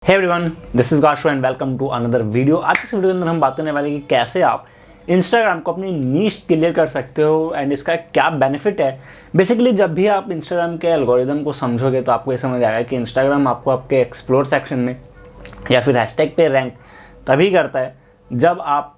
Hey everyone, this is गाशो and welcome to another video. आज इस वीडियो के अंदर हम बात करने वाले हैं कि कैसे आप इंस्टाग्राम को अपनी नीश क्लियर कर सकते हो एंड इसका क्या बेनिफिट है। बेसिकली जब भी आप इंस्टाग्राम के एल्गोरिदम को समझोगे तो आपको ये समझ आएगा कि इंस्टाग्राम आपको आपके एक्सप्लोर सेक्शन में या फिर हैशटैग पे रैंक तभी करता है जब आप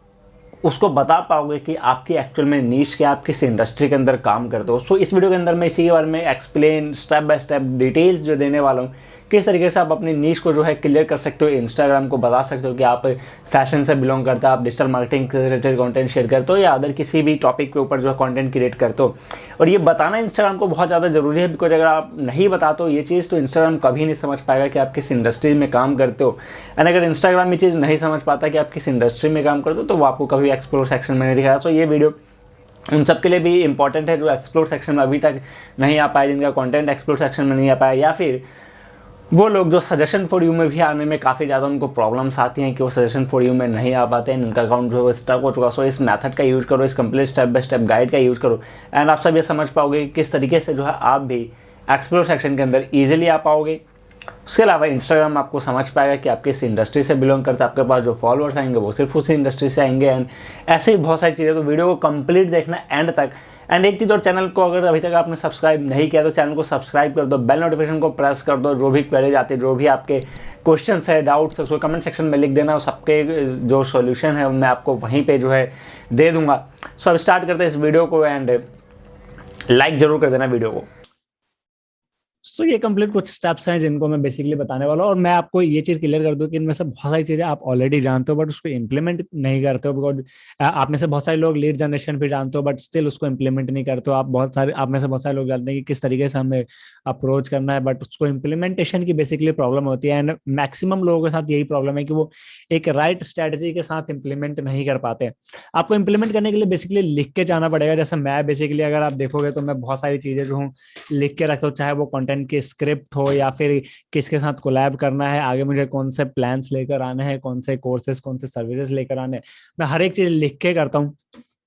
उसको बता पाओगे कि आपकी एक्चुअल में नीश क्या, आप किस इंडस्ट्री के अंदर काम करते हो। सो इस वीडियो के अंदर मैं इसी के बारे में explain step by step details जो देने वाला हूँ, किस तरीके से आप अपनी नीश को जो है क्लियर कर सकते हो। इंस्टाग्राम को बता सकते हो कि आप फैशन से बिलोंग करते हो, आप डिजिटल मार्केटिंग से रिलेटेड कंटेंट शेयर करते हो या अदर किसी भी टॉपिक के ऊपर जो है कंटेंट क्रिएट करते हो। और ये बताना इंस्टाग्राम को बहुत ज़्यादा ज़रूरी है, बिकॉज अगर आप नहीं बताते हो ये चीज़ तो इंस्टाग्राम कभी नहीं समझ पाएगा कि आप किस इंडस्ट्री में काम करते हो। एंड अगर इंस्टाग्राम ये चीज़ नहीं समझ पाता कि आप किस इंडस्ट्री में काम करते हो तो वो आपको कभी एक्सप्लोर सेक्शन में नहीं दिखाया। तो ये वीडियो उन सब के लिए भी इंपॉर्टेंट है जो एक्सप्लोर सेक्शन में अभी तक नहीं आ पाए, जिनका कंटेंट एक्सप्लोर सेक्शन में नहीं आ पाया, या फिर वो लोग जो सजेशन फॉर यू में भी आने में काफ़ी ज़्यादा उनको प्रॉब्लम्स आती हैं कि वो सजेशन फॉर यू में नहीं आ पाते हैं, उनका अकाउंट जो है स्टक हो चुका। सो इस मेथड का यूज़ करो, इस complete step by step guide का यूज़ करो एंड आप सब ये समझ पाओगे कि किस तरीके से जो है आप भी एक्सप्लोर सेक्शन के अंदर ईजिली आ पाओगे। उसके अलावा इंस्टाग्राम आपको समझ पाएगा कि आप किस इंडस्ट्री से बिलोंग करते हैं, आपके पास जो फॉलोअर्स आएंगे वो सिर्फ उसी इंडस्ट्री से आएंगे एंड ऐसे ही बहुत सारी चीज़ें। तो वीडियो को कंप्लीट देखना एंड तक। एंड एक चीज़ और, चैनल को अगर अभी तक आपने सब्सक्राइब नहीं किया तो चैनल को सब्सक्राइब कर दो, बेल नोटिफिकेशन को प्रेस कर दो। जो भी क्वेरीज आती है, जो भी आपके क्वेश्चन है, डाउट्स है, उसको कमेंट सेक्शन में लिख देना, सबके जो सॉल्यूशन है मैं आपको वहीं पे जो है दे दूंगा। सो अब स्टार्ट करते हैं इस वीडियो को एंड लाइक जरूर कर देना वीडियो को। सो ये कंप्लीट कुछ स्टेप्स हैं जिनको मैं बेसिकली बताने वाला हूँ, और मैं आपको ये चीज़ क्लियर कर दूं कि इनमें से बहुत सारी चीज़ें आप ऑलरेडी जानते हो बट उसको इम्प्लीमेंट नहीं करते हो। बिकॉज आप में से बहुत सारे लोग लीड जनरेशन भी जानते हो बट स्टिल उसको इम्प्लीमेंट नहीं करते हो। आप में से बहुत सारे लोग जानते हैं कि किस तरीके से हमें अप्रोच करना है, बट उसको इम्प्लीमेंटेशन की बेसिकली प्रॉब्लम होती है। एंड मैक्सिमम लोगों के साथ यही प्रॉब्लम है कि वो एक राइट स्ट्रेटजी के साथ इम्प्लीमेंट नहीं कर पाते। आपको इम्प्लीमेंट करने के लिए बेसिकली लिख के जाना पड़ेगा। जैसे मैं बेसिकली, अगर आप देखोगे तो मैं बहुत सारी चीज़ें जो हूँ लिख के रखता हूँ, चाहे वो कंटेंट की स्क्रिप्ट हो या फिर किसके साथ कोलैब करना है, आगे मुझे कौन से प्लान्स लेकर आने हैं, कौन से कोर्सेज, कौन से सर्विसेज लेकर आने हैं, मैं हर एक चीज लिख के करता हूँ।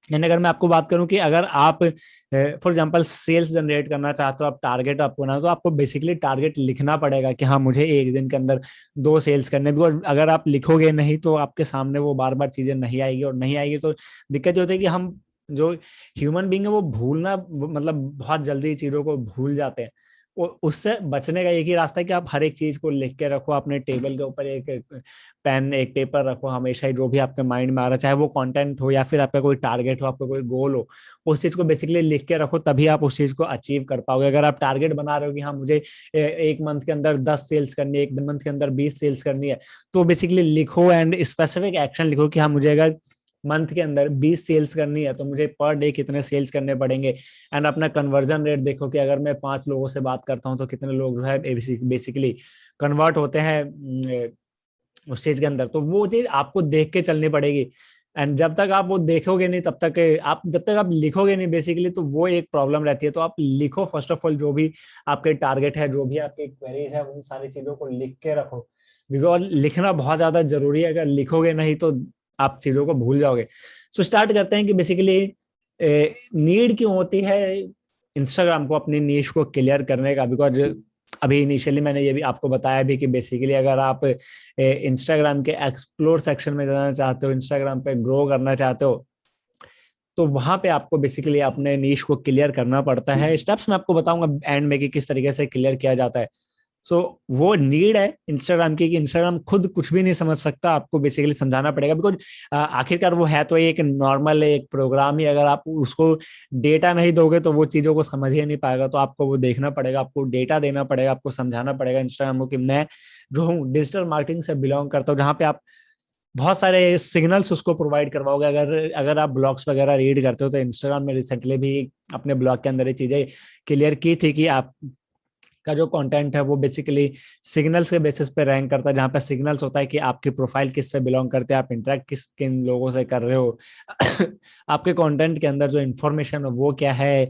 यानी अगर मैं आपको बात करूं कि अगर आप फॉर एग्जांपल सेल्स जनरेट करना चाहते हो, आप टारगेट आपको बनाओ, तो आपको बेसिकली टारगेट लिखना पड़ेगा कि हाँ मुझे एक दिन के अंदर 2 सेल्स करने। बिकॉज अगर आप लिखोगे नहीं तो आपके सामने वो बार बार चीजें नहीं आएगी, और नहीं आएगी तो दिक्कत ये होती है कि हम जो ह्यूमन बींग है वो भूलना, मतलब बहुत जल्दी चीजों को भूल जाते हैं। उससे बचने का एक ही रास्ता है कि आप हर एक चीज को लिख के रखो अपने टेबल के ऊपर। एक पेन, एक पेपर रखो हमेशा ही, जो भी आपके माइंड में आ रहा है, चाहे वो कंटेंट हो या फिर आपका कोई टारगेट हो, आपका कोई गोल हो, उस चीज को बेसिकली लिख के रखो, तभी आप उस चीज को अचीव कर पाओगे। अगर आप टारगेट बना रहे हो कि हाँ मुझे एक मंथ के अंदर 10 सेल्स करनी है, एक मंथ के अंदर 20 सेल्स करनी है, तो बेसिकली लिखो एंड स्पेसिफिक एक्शन लिखो कि हाँ मुझे अगर मंथ के अंदर 20 सेल्स करनी है तो मुझे पर डे कितने सेल्स करने पड़ेंगे। एंड अपना कन्वर्जन रेट देखो कि अगर मैं 5 लोगों से बात करता हूँ तो कितने लोग जो है बेसिकली कन्वर्ट होते हैं उस चीज के अंदर। तो वो चीज आपको देख के चलनी पड़ेगी। एंड जब तक आप वो देखोगे नहीं, तब तक आप, जब तक आप लिखोगे नहीं बेसिकली, तो वो एक प्रॉब्लम रहती है। तो आप लिखो फर्स्ट ऑफ ऑल, जो भी आपके टारगेट है, जो भी आपकी क्वेरीज है, उन सारी चीजों को लिख के रखो। बिकॉज लिखना बहुत ज्यादा जरूरी है। अगर लिखोगे नहीं तो आप चीजों को भूल जाओगे। सो स्टार्ट करते हैं कि बेसिकली नीड क्यों होती है इंस्टाग्राम को अपनी नीश को क्लियर करने का। बिकॉज अभी इनिशियली मैंने ये भी आपको बताया भी कि बेसिकली अगर आप इंस्टाग्राम के एक्सप्लोर सेक्शन में जाना चाहते हो, इंस्टाग्राम पे ग्रो करना चाहते हो, तो वहां पे आपको बेसिकली अपने नीश को क्लियर करना पड़ता है। स्टेप्स मैं आपको बताऊंगा एंड में कि किस तरीके से क्लियर किया जाता है। सो वो नीड है इंस्टाग्राम की कि इंस्टाग्राम खुद कुछ भी नहीं समझ सकता, आपको बेसिकली समझाना पड़ेगा। बिकॉज आखिरकार वो है तो एक नॉर्मल एक प्रोग्राम ही, अगर आप उसको डेटा नहीं दोगे तो वो चीज़ों को समझ ही नहीं पाएगा। तो आपको वो देखना पड़ेगा, आपको डेटा देना पड़ेगा, आपको समझाना पड़ेगा इंस्टाग्राम को कि मैं जो हूँ डिजिटल मार्केटिंग से बिलोंग करता हूँ, जहाँ पे आप बहुत सारे सिग्नल्स उसको प्रोवाइड करवाओगे। अगर अगर आप ब्लॉग्स वगैरह रीड करते हो तो इंस्टाग्राम में रिसेंटली भी अपने ब्लॉग के अंदर ये चीजें क्लियर की थी कि आप का जो कंटेंट है वो बेसिकली सिग्नल्स के बेसिस पे रैंक करता है। जहाँ पे सिग्नल्स होता है कि आपकी प्रोफाइल किससे बिलोंग करते हैं, आप इंटरेक्ट किन लोगों से कर रहे हो आपके कंटेंट के अंदर जो इन्फॉर्मेशन है वो क्या है,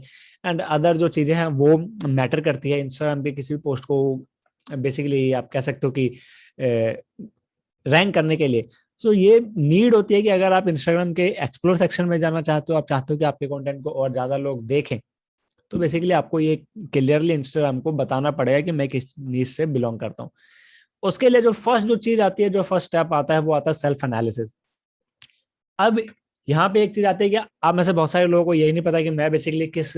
एंड अदर जो चीजें हैं वो मैटर करती है इंस्टाग्राम पे किसी भी पोस्ट को बेसिकली आप कह सकते हो कि रैंक करने के लिए। सो ये नीड होती है कि अगर आप इंस्टाग्राम के एक्सप्लोर सेक्शन में जाना चाहते हो, आप चाहते हो कि आपके कंटेंट को और ज्यादा लोग देखें, तो बेसिकली आपको ये क्लियरली इंस्टाग्राम को बताना पड़ेगा कि मैं किस नीश से बिलोंग करता हूँ। उसके लिए जो फर्स्ट जो चीज आती है, जो फर्स्ट स्टेप आता है, वो आता है सेल्फ एनालिसिस। अब यहाँ पे एक चीज आती है कि आप में से बहुत सारे लोगों को यही नहीं पता कि मैं बेसिकली किस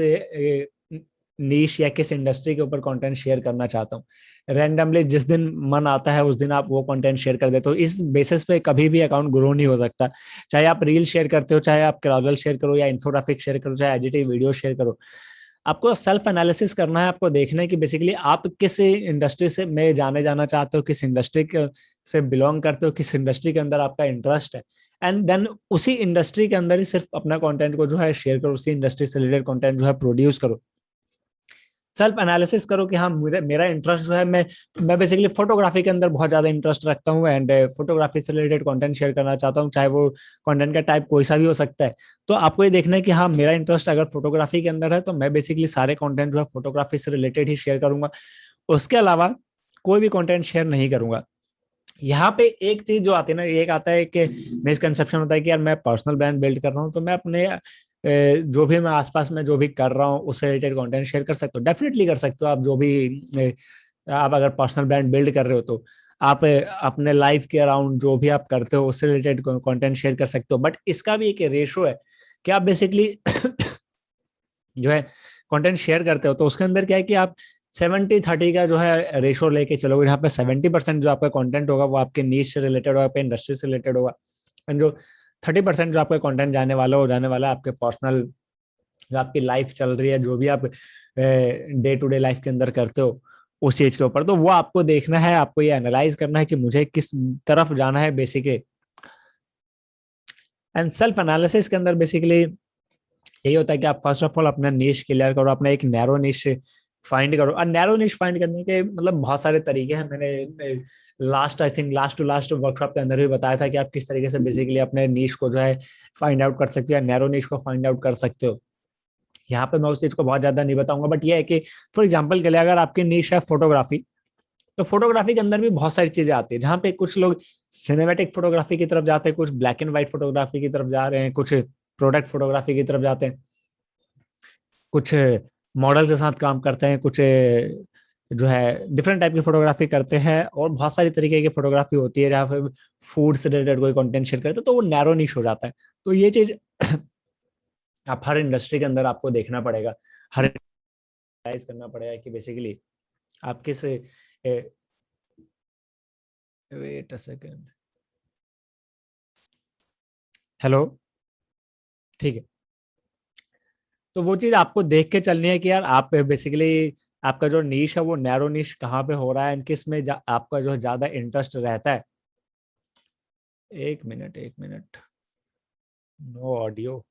नीश या किस इंडस्ट्री के ऊपर कंटेंट शेयर करना चाहता हूँ। रैंडमली जिस दिन मन आता है उस दिन आप वो कंटेंट शेयर कर देते हो। इस बेसिस पे कभी भी अकाउंट ग्रो नहीं हो सकता। चाहे आप रील शेयर करते हो, चाहे आप कैजुअल शेयर करो, या इन्फोग्राफिक शेयर करो, चाहे एडिटिव वीडियो शेयर करो, आपको सेल्फ एनालिसिस करना है। आपको देखना है कि बेसिकली आप किस इंडस्ट्री से में जाना चाहते हो, किस इंडस्ट्री से बिलोंग करते हो, किस इंडस्ट्री के अंदर आपका इंटरेस्ट है, एंड देन उसी इंडस्ट्री के अंदर ही सिर्फ अपना कंटेंट को जो है शेयर करो, उसी इंडस्ट्री से रिलेटेड कंटेंट जो है प्रोड्यूस करो। सेल्फ एनालिसिस करो कि हाँ मेरा इंटरेस्ट जो है, मैं बेसिकली फोटोग्राफी के अंदर बहुत ज्यादा इंटरेस्ट रखता हूँ, एंड फोटोग्राफी से रिलेटेड कंटेंट शेयर करना चाहता हूँ, चाहे वो कंटेंट का टाइप कोई सा भी हो सकता है। तो आपको ये देखना है कि हाँ मेरा इंटरेस्ट अगर फोटोग्राफी के अंदर है तो मैं बेसिकली सारे कंटेंट जो है फोटोग्राफी से रिलेटेड ही शेयर करूंगा, उसके अलावा कोई भी कंटेंट शेयर नहीं करूंगा। यहाँ पे एक चीज जो आती है ना, एक आता है कि मिसकंसेप्शन होता है कि यार मैं पर्सनल ब्रांड बिल्ड कर रहा हूँ तो मैं अपने जो भी मैं आसपास में जो भी कर रहा हूँ उससे रिलेटेड कंटेंट शेयर कर सकते हो। डेफिनेटली कर सकते हो। आप जो भी आप अगर पर्सनल ब्रांड बिल्ड कर रहे हो तो आप अपने लाइफ के अराउंड जो भी आप करते हो उससे रिलेटेड कंटेंट शेयर कर सकते हो। बट इसका भी एक रेशो है कि आप बेसिकली जो है कंटेंट शेयर करते हो तो उसके अंदर क्या है कि आप 70-30 का जो है रेशो लेके चलोगे, जहाँ पे 70% जो आपका कंटेंट होगा वो आपके नीश से रिलेटेड होगा, आपके इंडस्ट्री से रिलेटेड होगा, एंड जो 30% जो आपका कंटेंट जाने वाला है आपके पर्सनल, जो आपकी लाइफ चल रही है, जो भी आप डे टू डे लाइफ के अंदर करते हो उस चीज के ऊपर, तो वो आपको देखना है, आपको ये एनालाइज करना है कि मुझे किस तरफ जाना है बेसिकली। एंड सेल्फ एनालिसिस के अंदर बेसिकली यही होता है कि आप फर्स्ट ऑफ ऑल अपना निश क्लियर करो, अपना एक नैरो निश फाइंड करो। और नैरो निश फाइंड करने के मतलब बहुत सारे तरीके हैं। मैंने I think last to last workshop के अंदर भी बताया था कि आप किस तरीके से बेसिकली अपने निश को जो है फाइंड आउट कर सकते हो, या नैरो निश को फाइंड आउट कर सकते हो। यहाँ पे मैं उस चीज को बहुत ज्यादा नहीं बताऊंगा, बट ये है कि फॉर एग्जाम्पल के लिए अगर आपकी निश है फोटोग्राफी, तो फोटोग्राफी के अंदर भी बहुत सारी चीजें आती है, जहाँ पे कुछ लोग सिनेमेटिक फोटोग्राफी की तरफ जाते हैं, कुछ ब्लैक एंड व्हाइट फोटोग्राफी की तरफ जा रहे हैं, कुछ प्रोडक्ट फोटोग्राफी की तरफ जाते हैं, कुछ मॉडल के साथ काम करते हैं, कुछ जो है डिफरेंट टाइप की फोटोग्राफी करते हैं, और बहुत सारी तरीके की फोटोग्राफी होती है जहाँ पे फूड से रिलेटेड कोई कंटेंट शेयर करते हैं, तो वो नैरो निश हो जाता है। तो ये चीज आप हर इंडस्ट्री के अंदर आपको देखना पड़ेगा, हर एनालाइज करना पड़ेगा कि बेसिकली आप किस वेट अ सेकेंड, हेलो, ठीक है। तो वो चीज आपको देख के चलनी है कि यार आप बेसिकली आपका जो नीश है वो नैरो नीश कहाँ पे हो रहा है, किस में आपका जो है ज्यादा इंटरेस्ट रहता है। एक मिनट, एक मिनट, नो ऑडियो।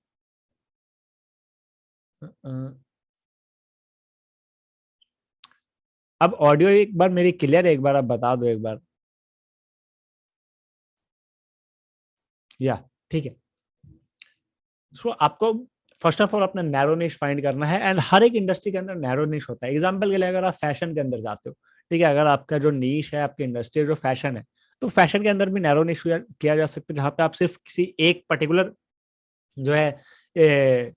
अब ऑडियो एक बार मेरी क्लियर है, एक बार आप बता दो एक बार। या ठीक है। सो आपको फर्स्ट ऑफ ऑल अपना नैरो निश फाइंड करना है, एंड हर एक इंडस्ट्री के अंदर नैरो निश होता है। एग्जांपल के लिए अगर आप फैशन के अंदर जाते हो, ठीक है, अगर आपका जो नीश है आपकी इंडस्ट्री जो फैशन है, तो फैशन के अंदर भी नैरो निश किया जा सकता है, जहाँ पे आप सिर्फ किसी एक पर्टिकुलर जो है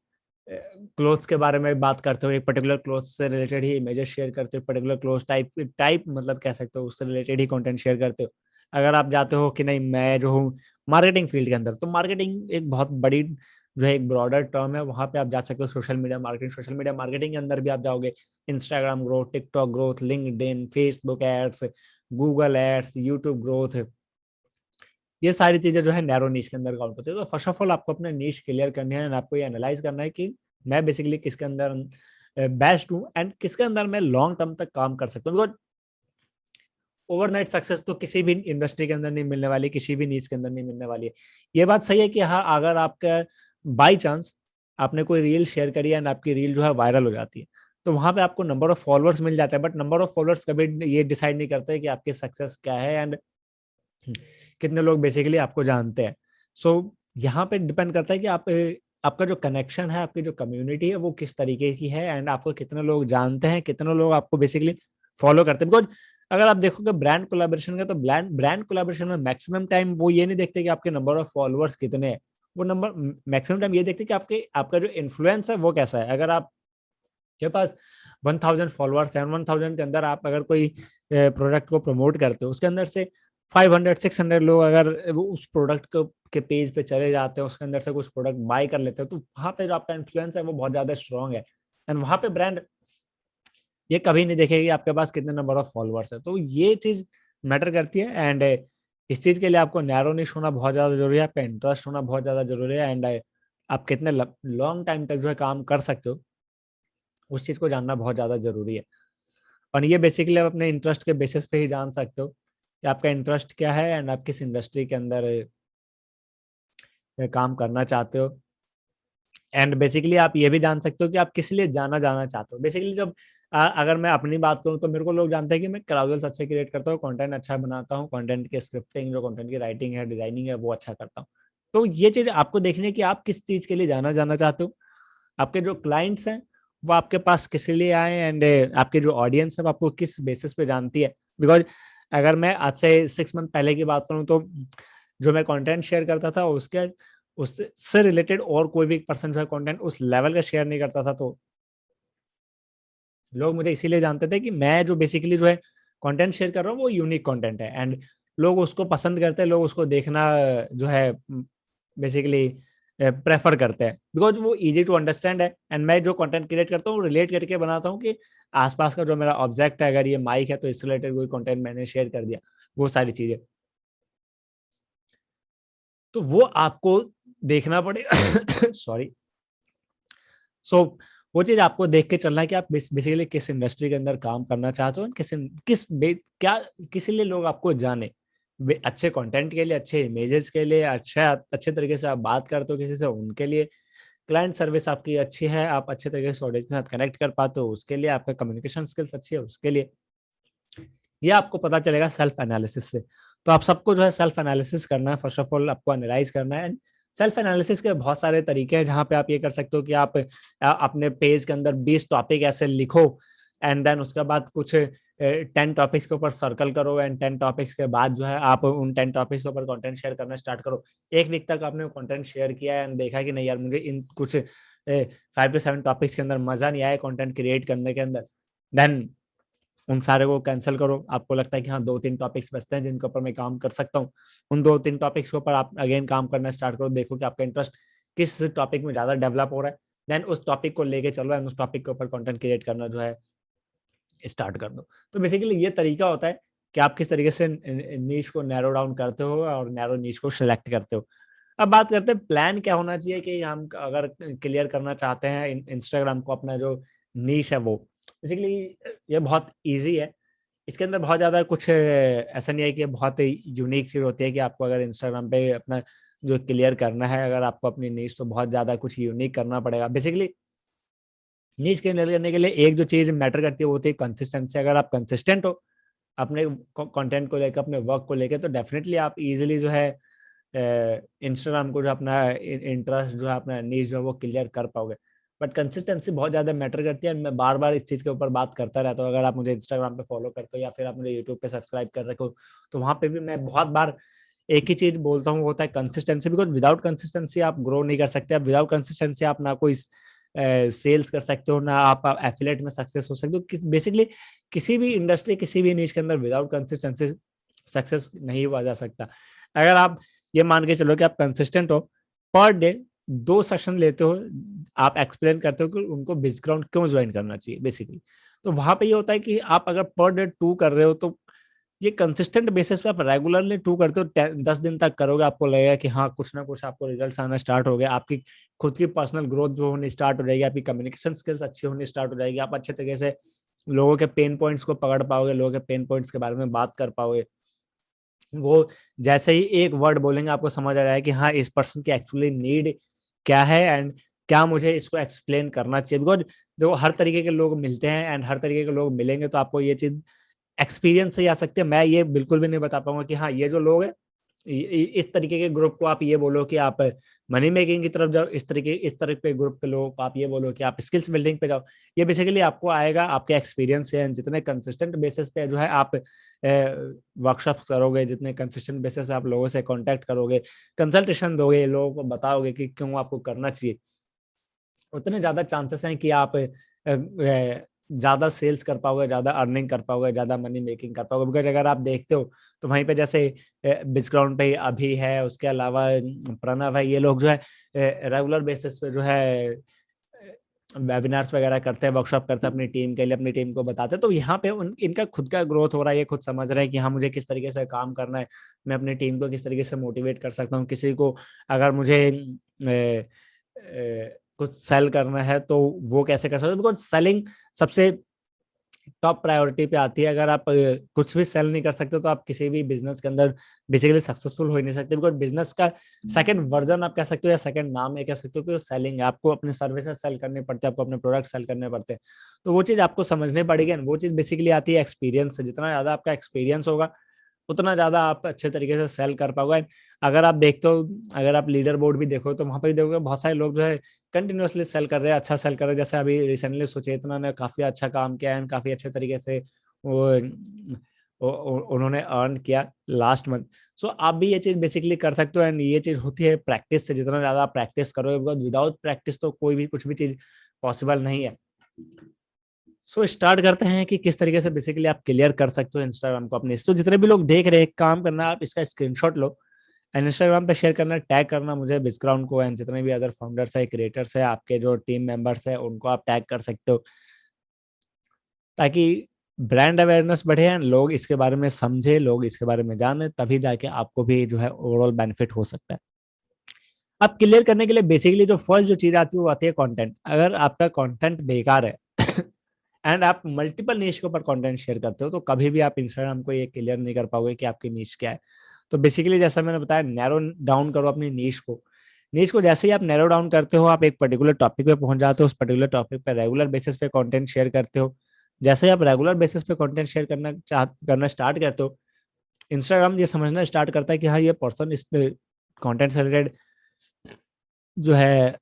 क्लोथ्स के बारे में बात करते हो, एक पर्टिकुलर क्लोथ से रिलेटेड ही इमेजेस शेयर करते हो, पर्टिकुलर क्लोथ टाइप टाइप मतलब कह सकते हो उससे रिलेटेड ही कंटेंट शेयर करते हो। अगर आप जाते हो कि नहीं मैं जो हूँ मार्केटिंग फील्ड के अंदर, तो मार्केटिंग एक बहुत बड़ी जो है एक ब्रॉडर टर्म है, वहां पे आप जा सकते हो social media marketing. Social media marketing के अंदर भी आप जाओगे Instagram growth, TikTok growth, LinkedIn, Facebook ads, Google ads, YouTube growth, ये सारी चीजें जो है नैरो नीश के अंदर काउंट होती है। तो फर्स्ट ऑफ ऑल आपको अपने नीश क्लियर करनी है, आपको ये एनालाइज करना है कि मैं बेसिकली किसके अंदर बेस्ट हूँ, एंड किसके अंदर मैं लॉन्ग टर्म तक काम कर सकता हूँ। बिकॉज ओवरनाइट सक्सेस तो किसी भी इंडस्ट्री के अंदर नहीं मिलने वाली, किसी भी नीच के अंदर नहीं मिलने वाली है। ये बात सही है कि हाँ अगर आपका बाई चांस आपने कोई रील शेयर करी एंड आपकी रील जो है वायरल हो जाती है, तो वहां पे आपको नंबर ऑफ फॉलोअर्स मिल जाता है, बट नंबर ऑफ फॉलोअर्स कभी ये डिसाइड नहीं करते कि आपकी सक्सेस क्या है, एंड कितने लोग बेसिकली आपको जानते हैं। सो यहाँ पे डिपेंड करता है कि आप आपका जो कनेक्शन है, आपकी जो कम्युनिटी है वो किस तरीके की है, एंड आपको कितने लोग जानते हैं, कितने लोग आपको बेसिकली फॉलो करते हैं। बिकॉज अगर आप देखोगे ब्रांड कोलैबोरेशन का, तो ब्रांड कोलैबोरेशन में मैक्सिमम टाइम वो ये नहीं देखते कि आपके नंबर ऑफ फॉलोअर्स कितने हैं, वो नंबर मैक्सिमम टाइम ये देखते कि आपके आपका जो इन्फ्लुएंस है वो कैसा है। अगर आप के पास 1000 फॉलोअर्स हैं, 1000 के अंदर आप अगर कोई प्रोडक्ट को प्रमोट करते हो, उसके अंदर से 500-600 लोग अगर उस प्रोडक्ट के पेज पे चले जाते हैं, उसके अंदर से कुछ प्रोडक्ट बाय कर लेते हो, तो वहां पे जो आपका इन्फ्लुएंस है वो बहुत ज्यादा स्ट्रांग है। एंड वहां पे ब्रांड ये कभी नहीं देखेगी आपके पास कितने नंबर ऑफ फॉलोअर्स है। तो ये चीज मैटर करती है। एंड इस चीज के लिए आपको नैरो निश होना बहुत ज्यादा जरूरी है, आपका इंटरेस्ट होना बहुत ज्यादा जरूरी है। एंड आप कितने लॉन्ग टाइम तक जो है काम कर सकते हो, उस चीज को जानना बहुत ज्यादा जरूरी है। और ये बेसिकली आप अपने इंटरेस्ट के बेसिस पे ही जान सकते हो कि आपका इंटरेस्ट क्या है एंड आप किस इंडस्ट्री के अंदर काम करना चाहते हो। एंड बेसिकली आप ये भी जान सकते हो कि आप किस लिए जाना जाना चाहते हो। बेसिकली जब अगर मैं अपनी बात करूँ तो मेरे को लोग जानते हैं कि मैं क्राउजल्स अच्छे क्रिएट करता हूँ, कंटेंट अच्छा बनाता हूँ, कंटेंट की स्क्रिप्टिंग, जो कंटेंट की राइटिंग है, डिजाइनिंग है, वो अच्छा करता हूँ। तो ये चीज आपको देखनी है कि आप किस चीज के लिए जाना जाना चाहते हो, आपके जो क्लाइंट्स हैं वो आपके पास किस लिए आए, एंड आपके जो ऑडियंस है वो आपको किस बेसिस पे जानती है। बिकॉज अगर मैं आज से 6 मंथ पहले की बात करूँ तो जो मैं कंटेंट शेयर करता था उसके उससे रिलेटेड और कोई भी पर्सन जो है कंटेंट उस लेवल का शेयर नहीं करता था, तो लोग मुझे इसीलिए जानते थे कि मैं जो बेसिकली जो है कंटेंट शेयर कर रहा हूँ वो यूनिक कंटेंट है। एंड लोग उसको पसंद करते हैं, लोग उसको देखना जो है बेसिकली प्रेफर करते हैं, बिकॉज वो इजी टू अंडरस्टैंड है। एंड मैं जो कंटेंट क्रिएट करता हूँ रिलेट करके बनाता हूँ कि आसपास का जो मेरा ऑब्जेक्ट है, अगर ये माइक है तो इससे रिलेटेड कोई कंटेंट मैंने शेयर कर दिया, वो सारी चीजें। तो वो आपको देखना पड़ेगा सॉरी। सो वो चीज आपको देख के चलना है कि आप बेसिकली किस इंडस्ट्री के अंदर काम करना चाहते हो, क्या किस लिए लोग आपको जाने। अच्छे कंटेंट के लिए, अच्छे इमेजेस के लिए, अच्छे तरीके से आप बात करते हो किसी से, उनके लिए। क्लाइंट सर्विस आपकी अच्छी है, आप अच्छे तरीके से ऑडियंस के साथ कनेक्ट कर पाते हो, उसके लिए। आपका कम्युनिकेशन स्किल्स अच्छी है, उसके लिए। ये आपको पता चलेगा सेल्फ एनालिसिस से। तो आप सबको जो है सेल्फ एनालिसिस करना है, फर्स्ट ऑफ ऑल आपको एनालाइज करना है। सेल्फ एनालिसिस के बहुत सारे तरीके हैं जहां पे आप ये कर सकते हो कि आप अपने पेज के अंदर 20 टॉपिक ऐसे लिखो, एंड देन उसके बाद कुछ 10 टॉपिक्स के ऊपर सर्कल करो, एंड 10 टॉपिक्स के बाद जो है आप उन 10 टॉपिक्स के ऊपर कंटेंट शेयर करना स्टार्ट करो। एक वीक तक आपने कंटेंट शेयर किया एंड देखा कि नहीं यार, मुझे इन कुछ 5 to 7 टॉपिक्स के अंदर मजा नहीं आया कंटेंट क्रिएट करने के अंदर, देन उन सारे को कैंसिल करो। आपको लगता है कि हाँ 2-3 टॉपिक्स बचते हैं जिनके ऊपर मैं काम कर सकता हूँ, उन 2-3 टॉपिक्स के ऊपर आप अगेन काम करना स्टार्ट करो। देखो कि आपका इंटरेस्ट किस टॉपिक में ज्यादा डेवलप हो रहा है, देन उस टॉपिक को लेके चलो एंड उस टॉपिक के ऊपर कंटेंट क्रिएट करना जो है स्टार्ट कर दो। तो बेसिकली ये तरीका होता है कि आप किस तरीके से नीश को नैरो डाउन करते हो और नैरो नीश को सिलेक्ट करते हो। अब बात करते हैं प्लान क्या होना चाहिए कि हम अगर क्लियर करना चाहते हैं इंस्टाग्राम को, अपना जो नीश है वो। बेसिकली ये बहुत इजी है, इसके अंदर बहुत ज़्यादा कुछ ऐसा नहीं है कि बहुत यूनिक चीज़ होती है कि आपको अगर इंस्टाग्राम पे अपना जो क्लियर करना है, अगर आपको अपनी नीश तो बहुत ज़्यादा कुछ यूनिक करना पड़ेगा। बेसिकली नीश क्लियर करने के लिए एक जो चीज़ मैटर करती है वो होती है कंसिस्टेंसी। अगर आप कंसिस्टेंट हो अपने कंटेंट को लेकर, अपने वर्क को लेकर, तो डेफिनेटली आप इजीली जो है इंस्टाग्राम को जो अपना इंटरेस्ट जो है, अपना नीश जो है वो क्लियर कर पाओगे। बट कंसिस्टेंसी बहुत ज़्यादा मैटर करती है, मैं बार बार इस चीज़ के ऊपर बात करता रहता हूँ। अगर आप मुझे इंस्टाग्राम पे फॉलो करते हो या फिर आप मुझे यूट्यूब पे सब्सक्राइब कर रखे हो, तो वहाँ पे भी मैं बहुत बार एक ही चीज़ बोलता हूँ, वो होता है कंसिस्टेंसी। बिकॉज विदाउट कंसिस्टेंसी आप ग्रो नहीं कर सकते। आप विदाउट कंसिस्टेंसी आप ना कोई सेल्स कर सकते हो, ना आप एफिलेट में सक्सेस हो सकते हो। बेसिकली किसी भी इंडस्ट्री, किसी भी नीच के अंदर विदाउट कंसिस्टेंसी सक्सेस नहीं हुआ जा सकता। अगर आप ये मान के चलो कि आप कंसिस्टेंट हो, पर डे 2 सेशन लेते हो, आप एक्सप्लेन करते हो कि उनको बिजग्राउंड क्यों ज्वाइन करना चाहिए बेसिकली, तो वहां पे ये होता है कि आप अगर पर डे 2 कर रहे हो, तो ये कंसिस्टेंट बेसिस पे आप रेगुलरली 2 करते हो, 10 दिन तक करोगे, आपको लगेगा कि हाँ कुछ ना कुछ आपको रिजल्ट आना स्टार्ट हो गया। आपकी खुद की पर्सनल ग्रोथ जो होनी स्टार्ट हो जाएगी, आपकी कम्युनिकेशन स्किल्स अच्छी होनी स्टार्ट हो जाएगी, आप अच्छे तरीके से लोगों के पेन पॉइंट्स को पकड़ पाओगे, लोगों के पेन पॉइंट्स के बारे में बात कर पाओगे। वो जैसे ही एक वर्ड बोलेंगे आपको समझ आ जाएगा कि हाँ इस पर्सन की एक्चुअली नीड क्या है एंड क्या मुझे इसको एक्सप्लेन करना चाहिए। बिकॉज देखो हर तरीके के लोग मिलते हैं एंड हर तरीके के लोग मिलेंगे, तो आपको ये चीज एक्सपीरियंस से ही आ सकती है। मैं ये बिल्कुल भी नहीं बता पाऊंगा कि हाँ ये जो लोग हैं, इस तरीके के ग्रुप को आप ये बोलो कि आप मनी मेकिंग की तरफ जाओ, इस तरह के ग्रुप के लोगों को आप ये बोलो कि आप स्किल्स बिल्डिंग पे जाओ। ये बेसिकली आपको आएगा आपके एक्सपीरियंस से, जितने कंसिस्टेंट बेसिस पे जो है आप वर्कशॉप करोगे, जितने कंसिस्टेंट बेसिस पे आप लोगों से कांटेक्ट करोगे, कंसल्टेशन दोगे, लोगों को बताओगे कि क्यों आपको करना चाहिए, उतने ज्यादा चांसेस हैं कि आप ज़्यादा सेल्स कर पाओगे, ज़्यादा अर्निंग कर पाओगे, ज़्यादा मनी मेकिंग कर पाओगे। बिकॉज़ अगर आप देखते हो तो वहीं पे जैसे बिजग्राउंड पे अभी है, उसके अलावा प्रणव है, ये लोग जो है रेगुलर बेसिस पे जो है वेबिनार्स वगैरह करते हैं, वर्कशॉप करते हैं अपनी टीम के लिए, अपनी टीम को बताते हैं। तो यहाँ पे इनका खुद का ग्रोथ हो रहा है, ये खुद समझ रहे हैं कि हाँ मुझे किस तरीके से काम करना है, मैं अपनी टीम को किस तरीके से मोटिवेट कर सकता हूँ। किसी को अगर मुझे कुछ सेल करना है तो वो कैसे कर सकते हो, बिकॉज सेलिंग सबसे टॉप प्रायोरिटी पे आती है। अगर आप कुछ भी सेल नहीं कर सकते तो आप किसी भी बिजनेस के अंदर बेसिकली सक्सेसफुल हो ही नहीं सकते। बिकॉज बिजनेस का सेकंड वर्जन आप कह सकते हो या सेकंड नाम है कह सकते हो कि सेलिंग है। आपको अपने सर्विसेज सेल करने पड़ते हैं, आपको अपने प्रोडक्ट सेल करने पड़ते हैं। तो वो चीज आपको समझनी पड़ेगी। वो चीज बेसिकली आती है एक्सपीरियंस से। जितना ज्यादा आपका एक्सपीरियंस होगा उतना ज्यादा आप अच्छे तरीके से सेल कर पाओगे। अगर आप देखते हो, अगर आप लीडर बोर्ड भी देखो तो वहां पर देखोगे बहुत सारे लोग जो है कंटिन्यूअसली सेल कर रहे हैं, अच्छा सेल कर रहे हैं। जैसे अभी रिसेंटली सुचेतना ने काफी अच्छा काम किया है, काफी अच्छे तरीके से वो उन्होंने अर्न किया लास्ट मंथ। सो आप भी ये चीज बेसिकली कर सकते हो। एंड ये चीज होती है प्रैक्टिस से। जितना ज्यादा आप प्रैक्टिस करोगे, बिकॉज विदाउट प्रैक्टिस तो कोई भी कुछ भी चीज पॉसिबल नहीं है। सो स्टार्ट करते हैं कि किस तरीके से बेसिकली आप क्लियर कर सकते हो इंस्टाग्राम को अपने। तो जितने भी लोग देख रहे हैं, एक काम करना, आप इसका स्क्रीनशॉट लो एंड इंस्टाग्राम पे शेयर करना, टैग करना मुझे बिजग्राउंड को। एंड जितने भी अदर फाउंडर्स है, क्रिएटर्स है, आपके जो टीम मेंबर्स है, उनको आप टैग कर सकते हो, ताकि ब्रांड अवेयरनेस बढ़े एंड लोग इसके बारे में समझे, लोग इसके बारे में जाने, तभी जाके आपको भी जो है ओवरऑल बेनिफिट हो सकता है। अब क्लियर करने के लिए बेसिकली जो फर्स्ट जो चीज आती है वो आती है कंटेंट। अगर आपका कंटेंट बेकार है एंड आप मल्टीपल नीश के ऊपर कंटेंट शेयर करते हो तो कभी भी आप इंस्टाग्राम को ये क्लियर नहीं कर पाओगे कि आपकी नीश क्या है। तो बेसिकली जैसा मैंने बताया, नैरो डाउन करो अपनी नीश को। नीश को जैसे ही आप नैरो डाउन करते हो, आप एक पर्टिकुलर टॉपिक पे पहुंच जाते हो। उस पर्टिकुलर टॉपिक पे रेगुलर बेसिस पे कंटेंट शेयर करते हो। जैसे ही आप रेगुलर बेसिस पे कंटेंट शेयर करना स्टार्ट करते हो, इंस्टाग्राम ये समझना स्टार्ट करता है कि हाँ ये पर्सन इस कंटेंट से रिलेटेड जो है,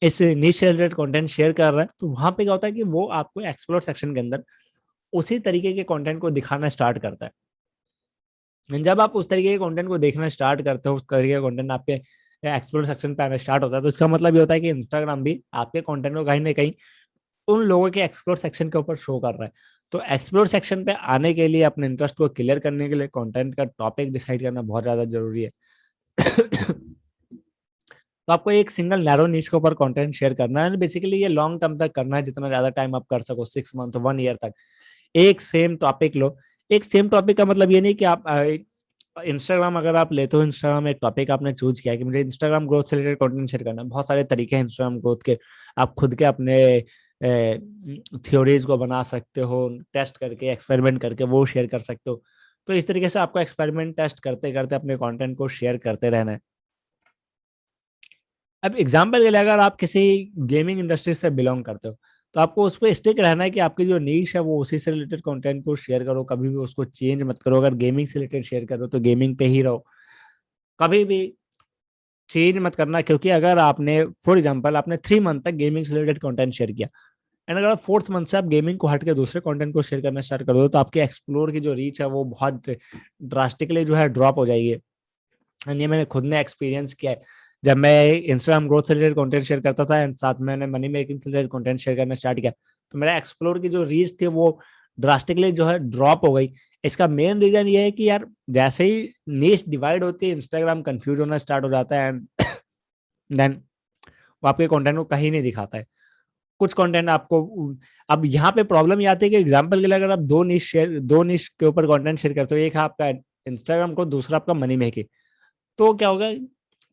इस नीश से रिलेटेड कंटेंट शेयर कर रहा है। तो वहां पे क्या होता है कि वो आपको एक्सप्लोर सेक्शन के अंदर उसी तरीके के कंटेंट को दिखाना स्टार्ट करता है। जब आप उस तरीके के कंटेंट को देखना स्टार्ट करते हो, उस तरीके का कंटेंट आपके एक्सप्लोर सेक्शन पे आना स्टार्ट होता है, तो इसका मतलब ये होता है कि इंस्टाग्राम भी आपके कंटेंट को कहीं ना कहीं उन लोगों के एक्सप्लोर सेक्शन के ऊपर शो कर रहा है। तो एक्सप्लोर सेक्शन पे आने के लिए, अपने इंटरेस्ट को क्लियर करने के लिए कंटेंट का टॉपिक डिसाइड करना बहुत ज्यादा जरूरी है। तो आपको एक सिंगल नैरो नीश के ऊपर कंटेंट शेयर करना है। बेसिकली ये लॉन्ग टर्म तक करना है, जितना ज्यादा टाइम आप कर सको, 6 मंथ 1 ईयर तक एक सेम टॉपिक लो। एक सेम टॉपिक का मतलब ये नहीं कि आप इंस्टाग्राम अगर आप लेते हो, इंस्टाग्राम एक टॉपिक आपने चूज किया कि मुझे इंस्टाग्राम ग्रोथ से रिलेटेड कंटेंट शेयर करना है। बहुत सारे तरीके हैं इंस्टाग्राम ग्रोथ के। आप खुद के अपने थ्योरीज को बना सकते हो, टेस्ट करके एक्सपेरिमेंट करके वो शेयर कर सकते हो। तो इस तरीके से आपको एक्सपेरिमेंट टेस्ट करते करते अपने कंटेंट को शेयर करते रहना है। अब एग्जाम्पल के लिए, अगर आप किसी गेमिंग इंडस्ट्री से बिलोंग करते हो तो आपको उस पर स्टिक रहना है कि आपकी जो नीश है वो उसी से रिलेटेड कंटेंट को शेयर करो। कभी भी उसको चेंज मत करो। अगर गेमिंग से रिलेटेड शेयर करो तो गेमिंग पे ही रहो, कभी भी चेंज मत करना। क्योंकि अगर आपने फॉर एग्जाम्पल आपने 3 मंथ तक गेमिंग से रिलेटेड कंटेंट शेयर किया एंड अगर 4th मंथ से आप गेमिंग को हट के दूसरे कंटेंट को शेयर करना स्टार्ट कर दो, तो आपके एक्सप्लोर की जो रीच है वो बहुत ड्रास्टिकली जो है ड्रॉप हो जाएगी। एंड ये मैंने खुद ने एक्सपीरियंस किया है। जब मैं इंस्टाग्राम ग्रोथ से रिलेटेड कंटेंट शेयर करता था एंड साथ में मैंने मनी मेकिंग से रिलेटेड कंटेंट शेयर करना स्टार्ट किया, तो मेरा एक्सप्लोर की जो रीच थी वो ड्रास्टिकली जो है ड्रॉप हो गई। इसका मेन रीजन ये है कि यार जैसे ही नीश डिवाइड होती है, इंस्टाग्राम कंफ्यूज होना स्टार्ट हो जाता है एंड देन वो आपके कंटेंट को कहीं नहीं दिखाता है। कुछ कंटेंट आपको, अब यहाँ पे प्रॉब्लम ये आती है कि एग्जाम्पल के लिए अगर आप दो निश के ऊपर कंटेंट शेयर करते हो, एक है आपका इंस्टाग्राम को, दूसरा आपका मनी मेकिंग, तो क्या होगा,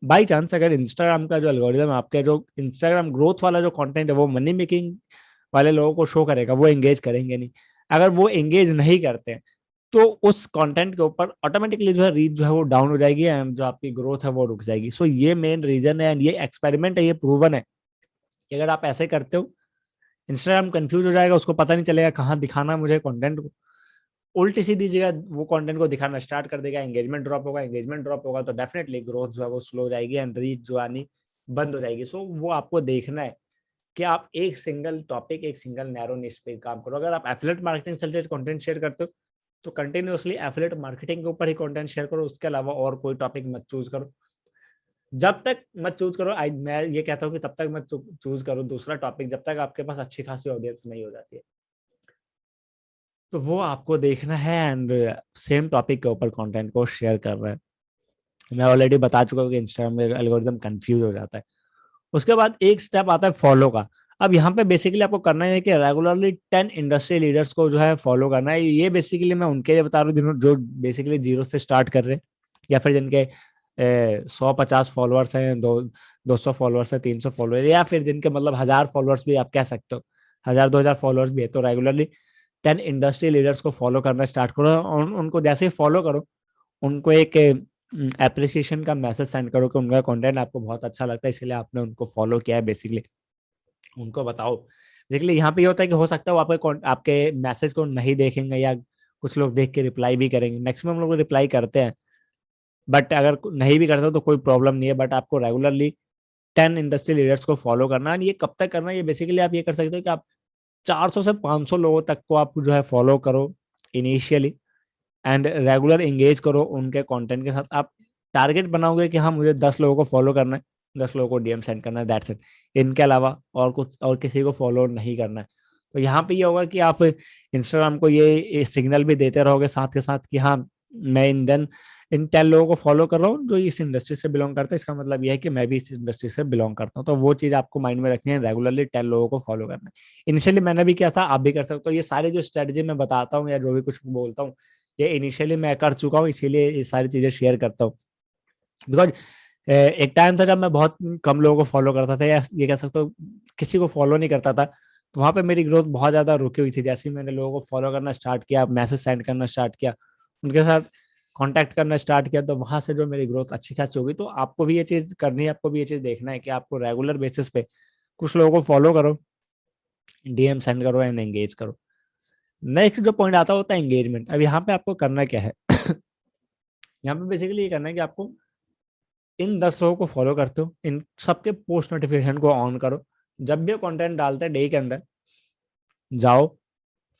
बाई चांस अगर इंस्टाग्राम का जो एल्गोरिदम, आपका जो इंस्टाग्राम ग्रोथ वाला जो कंटेंट है वो मनी मेकिंग वाले लोगों को शो करेगा, वो एंगेज करेंगे नहीं। अगर वो एंगेज नहीं करते हैं तो उस कंटेंट के ऊपर ऑटोमेटिकली जो है रीच जो है वो डाउन हो जाएगी एंड जो आपकी ग्रोथ है वो रुक जाएगी। सो ये मेन रीजन है एंड ये एक्सपेरिमेंट है, ये प्रूवन है कि अगर आप ऐसे करते हो, इंस्टाग्राम कंफ्यूज हो जाएगा, उसको पता नहीं चलेगा कहाँ दिखाना है मुझे कंटेंट को। उल्टी सीधी जगह वो कंटेंट को दिखाना स्टार्ट कर देगा, एंगेजमेंट ड्रॉप होगा। एंगेजमेंट ड्रॉप होगा तो डेफिनेटली ग्रोथ जो है वो स्लो हो जाएगी एंड रीच जो आनी बंद हो जाएगी। सो वो आपको देखना है कि आप एक सिंगल टॉपिक, एक सिंगल नैरो निश पे काम करो। अगर आप एफिलिएट मार्केटिंग से रिलेटेड कंटेंट शेयर करते हो तो कंटिन्यूअसली एफिलिएट मार्केटिंग के ऊपर ही कंटेंट शेयर करो, उसके अलावा और कोई टॉपिक मत चूज करो। जब तक मत चूज करो, मैं ये कहता हूँ कि तब तक मत चूज करो दूसरा टॉपिक जब तक आपके पास अच्छी खासी ऑडियंस नहीं हो जाती है। तो वो आपको देखना है एंड सेम टॉपिक के ऊपर कंटेंट को शेयर कर रहा है। मैं ऑलरेडी बता चुका हूँ कि इंस्टाग्राम में एल्गोरिदम कंफ्यूज हो जाता है। उसके बाद एक स्टेप आता है फॉलो का। अब यहाँ पे बेसिकली आपको करना है कि रेगुलरली 10 इंडस्ट्री लीडर्स को जो है फॉलो करना है। ये बेसिकली मैं उनके लिए बता रहा हूँ जो बेसिकली जीरो से स्टार्ट कर रहे हैं, या फिर जिनके 150 फॉलोअर्स हैं, 200 फॉलोअर्स है, 300 फॉलोअर, या फिर जिनके मतलब 1000 फॉलोअर्स भी आप कह सकते हो, 1000 2000 फॉलोअर्स भी है। तो रेगुलरली 10 इंडस्ट्री लीडर्स को फॉलो करना स्टार्ट करो। और उनको जैसे ही फॉलो करो, उनको एक एप्रिसिएशन का मैसेज सेंड करो कि उनका कंटेंट आपको बहुत अच्छा लगता है, इसलिए आपने उनको फॉलो किया है। बेसिकली उनको बताओ। देखिए यहाँ पे ये होता है कि हो सकता है वो आपके मैसेज को नहीं देखेंगे, या कुछ लोग देख के रिप्लाई भी करेंगे। मैक्सिमम लोग रिप्लाई करते हैं, बट अगर नहीं भी करते तो कोई प्रॉब्लम नहीं है। बट आपको रेगुलरली 10 इंडस्ट्री लीडर्स को फॉलो करना है। ये कब तक करना है? ये बेसिकली आप ये कर सकते हो कि आप 400 से 500 लोगों तक को आप जो है फॉलो करो इनिशियली, एंड रेगुलर एंगेज करो उनके कंटेंट के साथ। आप टारगेट बनाओगे कि हाँ मुझे 10 लोगों को फॉलो करना है, 10 लोगों को डीएम सेंड करना है, दैट्स इट। इनके अलावा और कुछ और किसी को फॉलो नहीं करना है। तो यहाँ पे ये होगा कि आप इंस्टाग्राम को ये सिग्नल भी देते रहोगे साथ के साथ कि हाँ मैं इन 10 लोगों को फॉलो कर रहा हूँ जो इस इंडस्ट्री से बिलोंग करता है, इसका मतलब यह है कि मैं भी इस इंडस्ट्री से बिलोंग करता हूँ। तो वो चीज आपको माइंड में रखनी है, रेगुलरली 10 लोगों को फॉलो करना है। इनिशियली मैंने भी किया था, आप भी कर सकते हो। ये सारे जो स्ट्रेटजी मैं बताता हूँ या जो भी कुछ बोलता हूँ, ये इनिशियली मैं कर चुका हूँ, इसीलिए ये सारी चीजें शेयर करता हूँ। बिकॉज एक टाइम था जब मैं बहुत कम लोगों को फॉलो करता था, या ये कह सकते हो किसी को फॉलो नहीं करता था। तो वहां पे मेरी ग्रोथ बहुत ज्यादा रुकी हुई थी। जैसे ही मैंने लोगों को फॉलो करना स्टार्ट किया, मैसेज सेंड करना स्टार्ट किया, उनके साथ कांटेक्ट करना स्टार्ट किया, तो वहां से जो मेरी ग्रोथ अच्छी खासी होगी। तो आपको भी ये चीज करनी है, आपको भी ये चीज देखना है कि आपको रेगुलर बेसिस पे कुछ लोगों को फॉलो करो, डीएम सेंड करो एंड एंगेज करो। नेक्स्ट जो पॉइंट आता होता है एंगेजमेंट। अब यहाँ पे आपको करना क्या है? यहाँ पे बेसिकली ये करना है कि आपको इन 10 लोगों को फॉलो करते हो, इन सबके पोस्ट नोटिफिकेशन को ऑन करो। जब भी कंटेंट डालते हैं डे के अंदर जाओ,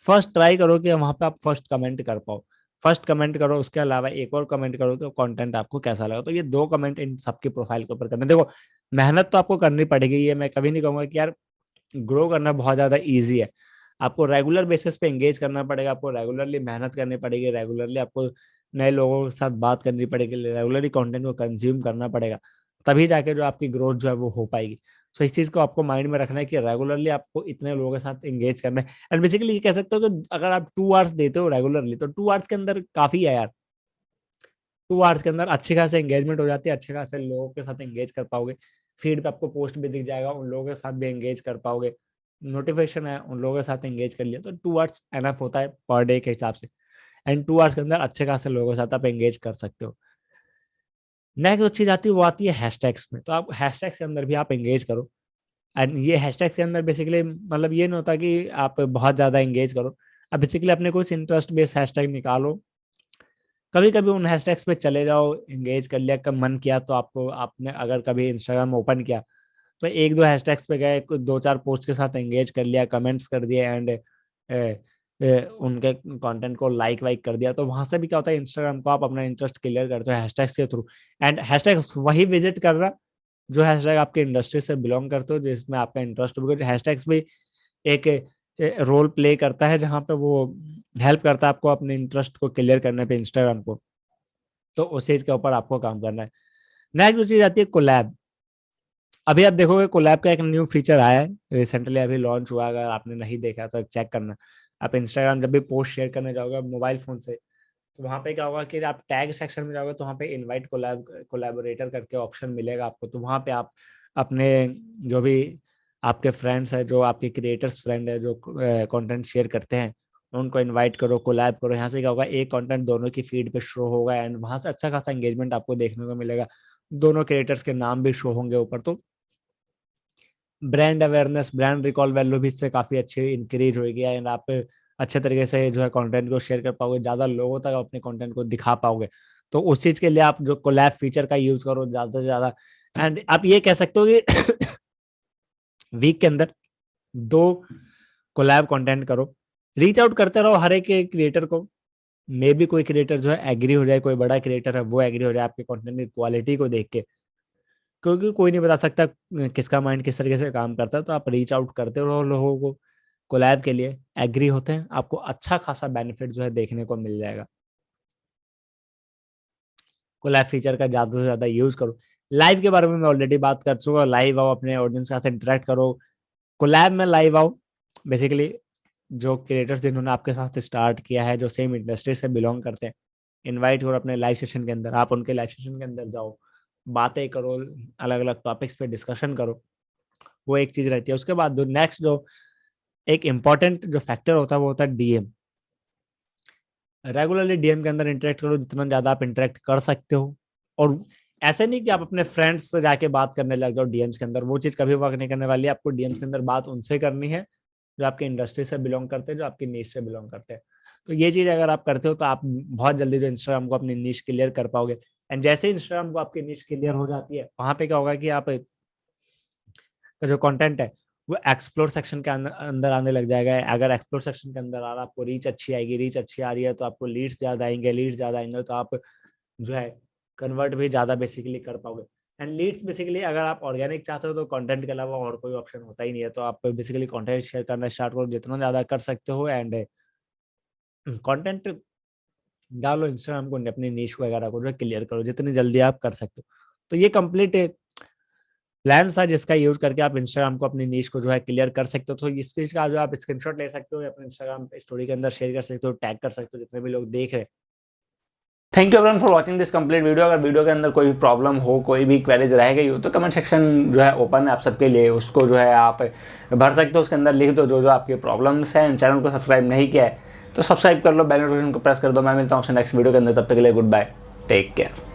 फर्स्ट ट्राई करो कि वहां पे आप फर्स्ट कमेंट कर पाओ। फर्स्ट कमेंट करो, उसके अलावा एक और कमेंट करो तो कंटेंट आपको कैसा लगा। तो ये 2 कमेंट इन सबके प्रोफाइल के ऊपर करना। देखो मेहनत तो आपको करनी पड़ेगी, ये मैं कभी नहीं कहूंगा कि यार ग्रो करना बहुत ज्यादा ईजी है। आपको रेगुलर बेसिस पे एंगेज करना पड़ेगा, आपको रेगुलरली मेहनत करनी पड़ेगी, रेगुलरली आपको नए लोगों के साथ बात करनी पड़ेगी, रेगुलरली कंटेंट को कंज्यूम करना पड़ेगा, तभी जाके जो आपकी ग्रोथ जो है वो हो पाएगी। सो इस चीज को आपको माइंड में रखना है कि रेगुलरली आपको इतने लोगों के साथ एंगेज करना है। एंड बेसिकली ये कह सकते हो कि अगर आप 2 आवर्स देते हो रेगुलरली, तो 2 आवर्स के अंदर काफी है यार। 2 आवर्स के अंदर अच्छे खासे एंगेजमेंट हो जाती है, अच्छे खासे लोगों के साथ एंगेज कर पाओगे। फीड पे आपको पोस्ट भी दिख जाएगा, उन लोगों के साथ भी एंगेज कर पाओगे। नोटिफिकेशन है, उन लोगों के साथ एंगेज कर लिया, तो 2 आवर्स एनफ होता है पर डे के हिसाब से। एंड 2 आवर्स के अंदर अच्छे खासे लोगों के साथ आप एंगेज कर सकते हो। नेक्स्ट जो चीज आती है वो आती है हैशटैग्स में। तो आप हैशटैग्स के अंदर भी आप एंगेज करो। एंड ये हैशटैग्स के अंदर बेसिकली मतलब ये नहीं होता कि आप बहुत ज्यादा एंगेज करो। अब बेसिकली अपने कुछ इंटरेस्ट बेस्ड हैशटैग निकालो, कभी कभी उन हैशटैग्स पे चले जाओ, एंगेज कर लिया, कब मन किया तो आपको, आपने अगर कभी इंस्टाग्राम ओपन किया तो एक दो हैशटैग्स पे गए, कुछ 2 4 पोस्ट के साथ एंगेज कर लिया, कमेंट्स कर दिए, एंड उनके कंटेंट को लाइक वाइक कर दिया। तो वहां से भी क्या होता है, इंस्टाग्राम को आप अपना इंटरेस्ट क्लियर करते हो हैशटैग्स के थ्रू। एंड हैशटैग्स वही विजिट कर रहा जो हैशटैग आपके इंडस्ट्री से बिलोंग करते हो, जिसमें आपका इंटरेस्ट हो। हैशटैग्स भी एक रोल प्ले करता है, जहाँ पे वो हेल्प करता है आपको अपने इंटरेस्ट को क्लियर करने पे इंस्टाग्राम को। तो उस चीज के ऊपर आपको काम करना है। नेक्स्ट जो चीज आती है कोलैब। अभी आप देखोगे कोलैब का एक न्यू फीचर आया है, रिसेंटली अभी लॉन्च हुआ। अगर आपने नहीं देखा तो चेक करना। आप इंस्टाग्राम जब भी पोस्ट शेयर करने जाओगे मोबाइल फोन से, तो वहां पे क्या होगा कि आप टैग सेक्शन में जाओगे तो वहां पे इनवाइट कोलैबोरेटर करके ऑप्शन मिलेगा आपको। तो वहां पे आप अपने जो भी आपके फ्रेंड्स है, जो आपके क्रिएटर्स फ्रेंड है, जो कंटेंट शेयर करते हैं, उनको इनवाइट करो, कोलैब करो। यहाँ से क्या होगा, एक कंटेंट दोनों की फीड पे शो होगा, एंड वहां से अच्छा खासा एंगेजमेंट आपको देखने को मिलेगा। दोनों क्रिएटर्स के नाम भी शो होंगे ऊपर। तो brand awareness, brand recall value भी इससे काफी अच्छी इंक्रीज होगी, एंड आप अच्छे तरीके से जो है कंटेंट को शेयर कर पाओगे, ज्यादा लोगों तक अपने कंटेंट को दिखा पाओगे। तो उस चीज के लिए आप जो कोलैब फीचर का यूज करो ज्यादा से ज्यादा। एंड आप ये कह सकते हो कि वीक के अंदर 2 कोलैब कंटेंट करो, रीच आउट करते रहो हर एक क्रिएटर को। मे भी कोई क्रिएटर जो है एग्री हो जाए, कोई बड़ा क्रिएटर है वो एग्री हो जाए आपके कंटेंट की क्वालिटी को देख के। क्योंकि कोई नहीं बता सकता किसका माइंड किस तरीके से काम करता है। तो आप रीच आउट करते रहो लोगों को, कोलैब के लिए एग्री होते हैं, आपको अच्छा खासा बेनिफिट जो है देखने को मिल जाएगा। कोलैब फीचर का ज़्यादा से ज़्यादा यूज़ करो। लाइव के बारे में मैं ऑलरेडी बात कर चुका हूँ, लाइव आओ, अपने ऑडियंस के साथ इंटरेक्ट करो, कोलैब में लाइव आओ। बेसिकली जो क्रिएटर्स जिन्होंने आपके साथ स्टार्ट किया है, जो सेम इंडस्ट्री से बिलोंग करते हैं, इनवाइट करो अपने लाइव सेशन के अंदर, आप उनके लाइव सेशन के अंदर जाओ, बातें करो, अलग अलग टॉपिक्स पे डिस्कशन करो, वो एक चीज़ रहती है। उसके बाद जो नेक्स्ट जो एक इम्पॉर्टेंट जो फैक्टर होता है वो होता है डीएम। रेगुलरली डीएम के अंदर इंटरेक्ट करो, जितना ज़्यादा आप इंटरेक्ट कर सकते हो। और ऐसे नहीं कि आप अपने फ्रेंड्स से जाके बात करने लग जाओ डीएम्स के अंदर, वो चीज़ कभी वर्क नहीं करने वाली है। आपको डीएम्स के अंदर बात उनसे करनी है जो आपकी इंडस्ट्री से बिलोंग करते हैं, जो आपकी नीश से बिलोंग करते हैं। तो ये चीज़ अगर आप करते हो तो आप बहुत जल्दी जो इंस्टाग्राम को अपनी नीश क्लियर कर पाओगे। एंड जैसे ही इंस्टाग्राम को आपकी नीश क्लियर हो जाती है, वहाँ पे क्या होगा कि आप का जो कंटेंट है वो एक्सप्लोर सेक्शन के अंदर आने लग जाएगा। अगर एक्सप्लोर सेक्शन के अंदर आ रहा, आपको रीच अच्छी आएगी, रीच अच्छी आ रही है तो आपको लीड्स ज़्यादा आएंगे, लीड्स ज़्यादा आएंगे तो आप जो है कन्वर्ट भी ज़्यादा बेसिकली कर पाओगे। एंड लीड्स बेसिकली अगर आप ऑर्गेनिक चाहते हो तो कंटेंट के अलावा और कोई ऑप्शन होता ही नहीं है, तो आप बेसिकली कंटेंट शेयर करना स्टार्ट करो जितना ज़्यादा कर सकते हो। एंड कंटेंट डालो इंस्टाग्राम को, अपनी नीश वगैरह को जो क्लियर करो जितनी जल्दी आप कर सकते हो। तो ये कंप्लीट प्लान था जिसका यूज करके आप इंस्टाग्राम को अपनी नीश को जो है क्लियर कर सकते हो। तो इस चीज का जो आप स्क्रीनशॉट ले सकते हो या अपने इंस्टाग्राम स्टोरी के अंदर शेयर कर सकते हो, टैग कर सकते हो जितने भी लोग देख रहे हैं। Thank you everyone for watching this complete video. अगर वीडियो के अंदर कोई भी प्रॉब्लम हो, कोई भी क्वेरीज रह गई हो तो कमेंट सेक्शन जो है ओपन है आप सबके लिए, उसको जो है आप भर सकते हो, उसके अंदर लिख दो जो जो आपकी प्रॉब्लम्स हैं। चैनल को सब्सक्राइब नहीं किया है तो सब्सक्राइब कर लो, बेल नोटिफिकेशन को प्रेस कर दो। मैं मिलता हूँ आपसे नेक्स्ट वीडियो के अंदर, तब तक के लिए गुड बाय, टेक केयर।